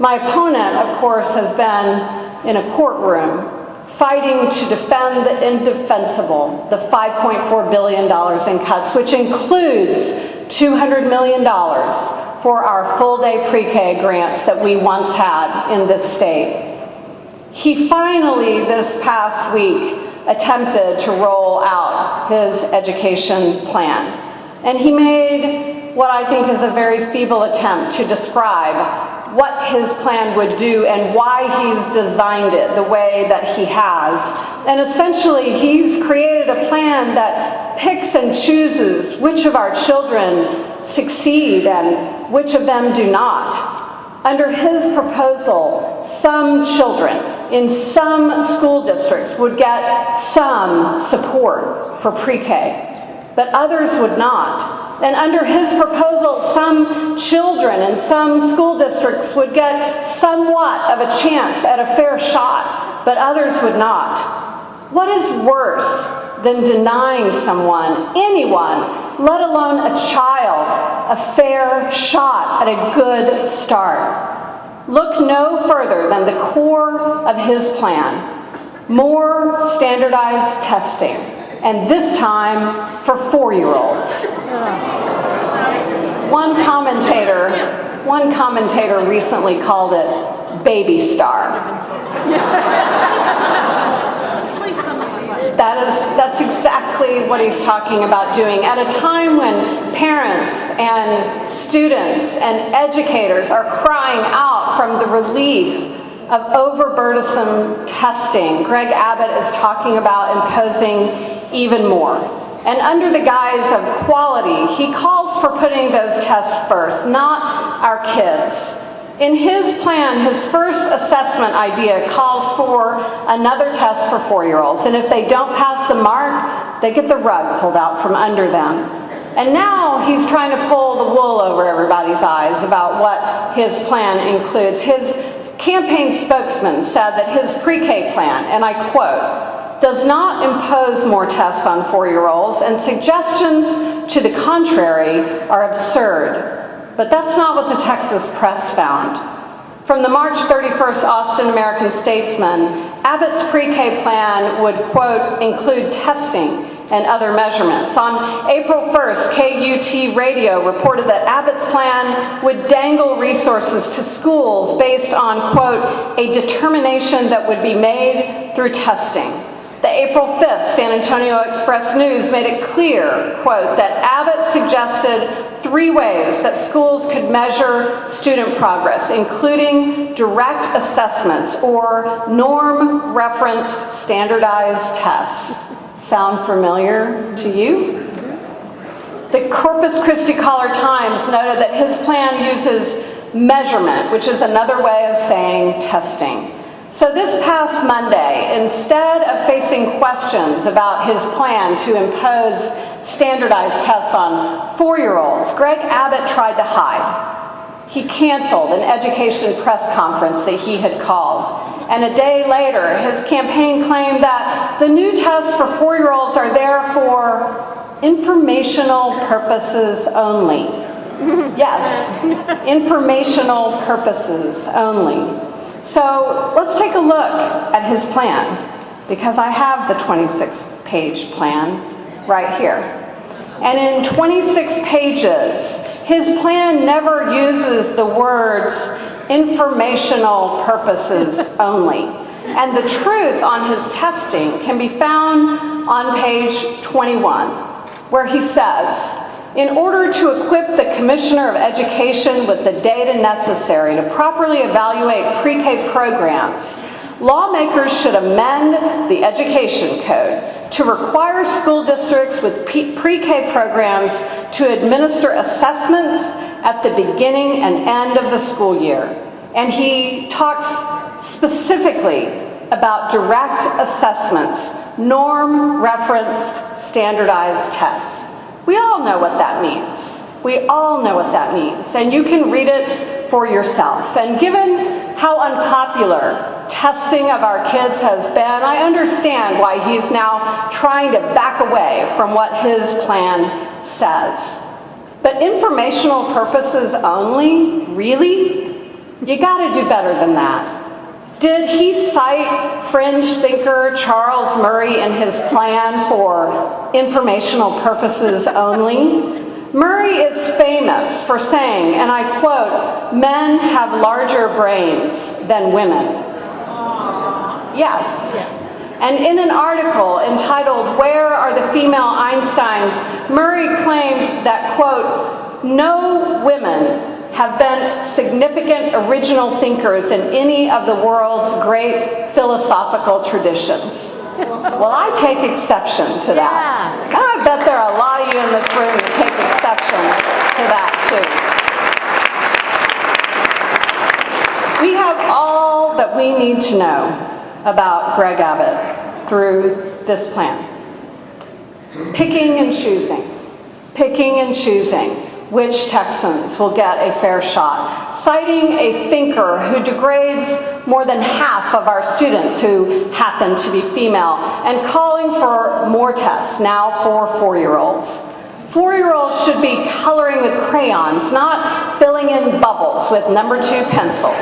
My opponent, of course, has been in a courtroom fighting to defend the indefensible, the $5.4 billion in cuts, which includes $200 million for our full-day pre-K grants that we once had in this state. He finally, this past week, attempted to roll out his education plan. And he made what I think is a very feeble attempt to describe what his plan would do and why he's designed it the way that he has. And essentially, he's created a plan that picks and chooses which of our children succeed and which of them do not. Under his proposal, some children in some school districts would get some support for pre-K, but others would not. And under his proposal, some children in some school districts would get somewhat of a chance at a fair shot, but others would not. What is worse than denying someone, anyone, let alone a child, a fair shot at a good start? Look no further than the core of his plan: more standardized testing, and this time for 4-year-olds. One commentator recently called it baby star. That's exactly what he's talking about doing at a time when parents and students and educators are crying out from the relief of overburdensome testing. Greg Abbott is talking about imposing even more. And under the guise of quality, he calls for putting those tests first, not our kids. In his plan, his first assessment idea calls for another test for 4-year-olds. And if they don't pass the mark, they get the rug pulled out from under them. And now he's trying to pull the wool over everybody's eyes about what his plan includes. His campaign spokesman said that his pre-K plan, and I quote, does not impose more tests on 4-year-olds, and suggestions to the contrary are absurd. But that's not what the Texas press found. From the March 31st Austin American-Statesman, Abbott's pre-K plan would, quote, include testing and other measurements. On April 1st, KUT Radio reported that Abbott's plan would dangle resources to schools based on, quote, a determination that would be made through testing. The April 5th San Antonio Express News made it clear, quote, that Abbott suggested 3 ways that schools could measure student progress, including direct assessments or norm-referenced standardized tests. Sound familiar to you? The Corpus Christi Caller-Times noted that his plan uses measurement, which is another way of saying testing. So this past Monday, instead of facing questions about his plan to impose standardized tests on 4-year-olds, Greg Abbott tried to hide. He canceled an education press conference that he had called. And a day later, his campaign claimed that the new tests for 4-year-olds are there for informational purposes only. Yes, informational purposes only. So let's take a look at his plan, because I have the 26-page plan right here. And in 26 pages, his plan never uses the words informational purposes only. And the truth on his testing can be found on page 21, where he says, in order to equip the Commissioner of Education with the data necessary to properly evaluate pre-K programs, lawmakers should amend the Education Code to require school districts with pre-K programs to administer assessments at the beginning and end of the school year. And he talks specifically about direct assessments, norm-referenced standardized tests. We all know what that means. We all know what that means. And you can read it for yourself. And given how unpopular testing of our kids has been, I understand why he's now trying to back away from what his plan says. But informational purposes only? Really? You gotta do better than that. Did he cite fringe thinker Charles Murray in his plan for informational purposes only? Murray is famous for saying, and I quote, "Men have larger brains than women." Yes. And in an article entitled, "Where Are the Female Einsteins?" Murray claimed that, quote, "No women have been significant original thinkers in any of the world's great philosophical traditions." Well, I take exception to that. And I bet there are a lot of you in this room that take exception to that, too. We have all that we need to know about Greg Abbott through this plan. Picking and choosing which Texans will get a fair shot, citing a thinker who degrades more than half of our students who happen to be female, and calling for more tests now for 4-year-olds. 4-year-olds should be coloring with crayons, not filling in bubbles with number 2 pencils.